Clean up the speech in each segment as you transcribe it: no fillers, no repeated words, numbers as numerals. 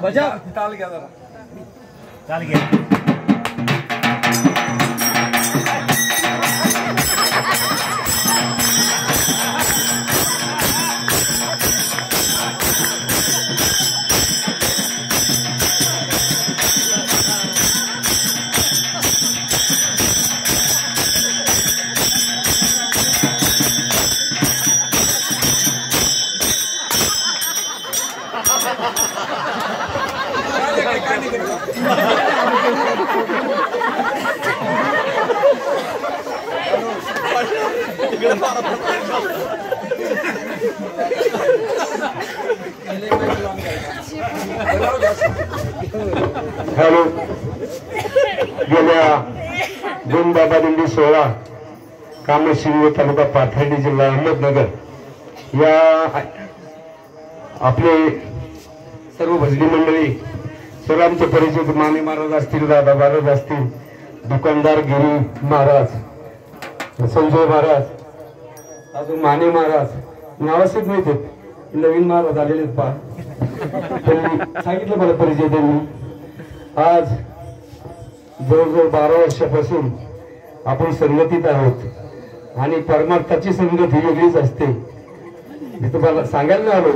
बजा ताल गया जरा ताल गया हॅलो गेल्या 2/12 16 कामशिंग तालुका पाथर्डी जिल्हा अहमदनगर या आपले सर्व भजनी मंडळी सर्व आमचे परिचित माने महाराज असतील, दादा महाराज असतील, दुकानदार गिरी महाराज, संजय महाराज, अजून माने महाराज नावासच माहिती नवीन महाराज आलेले पहा त्यांनी सांगितलं मला परिचय त्यांनी आज जवळजवळ 12 वर्षापासून आपण संगतीत आहोत आणि परमार्थाची संगत ही वेगळीच असते. मी तुम्हाला सांगायला आलो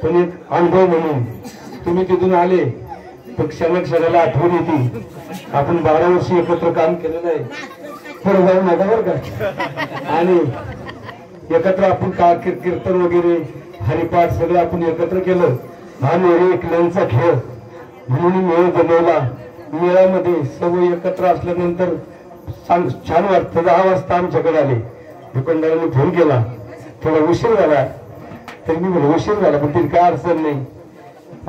पण एक अनुभव म्हणून तुम्ही तिथून आले तर क्षणाला आठवण येते. आपण 12 वर्ष एकत्र काम केलेलं आहे पुढे जाऊ नका बरं का. आणि एकत्र आपण कीर्तन वगैरे हरिपाठ सगळं आपण एकत्र केलं. हा मेळे एकल्यांचा खेळ म्हणून मेळ जमवला. मेळ्यामध्ये सर्व एकत्र असल्यानंतर छान वाटतं. 10 वाजता आमच्याकडे आले. दुकानदारांनी फोन केला थोडा उशीर झाला तरी मी म्हणलं उशीर झाला पण तिथे काय अडचण नाही.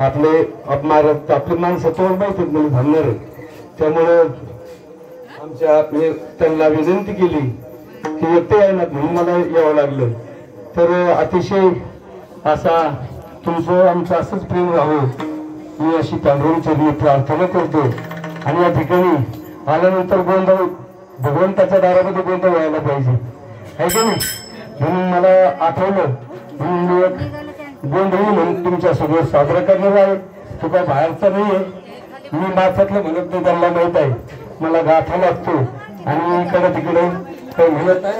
आपले माणसं तोड माहिती म्हणजे थांबणार आहे. त्यामुळं त्यांना विनंती केली की एकटे येणार म्हणून मला यावं लागलं. तर अतिशय असा तुमचं आमचं असंच प्रेम राहावं मी अशी पांडुरंगाचरणी प्रार्थना करतो. आणि या ठिकाणी आल्यानंतर गोंधळ भगवंताच्या दारामध्ये गोंधळ व्हायला पाहिजे आहे की नाही. म्हणून मला आठवलं म्हणून मी एक गोंधळी म्हणून तुमच्या समोर साजरा करणार आहे. तो काय बाहेरचा नाहीये. मी माथ्यातलं म्हणत नाही त्यांना माहित आहे. मला गाथा लागतो आणि इकडे तिकडे काही म्हणत नाही.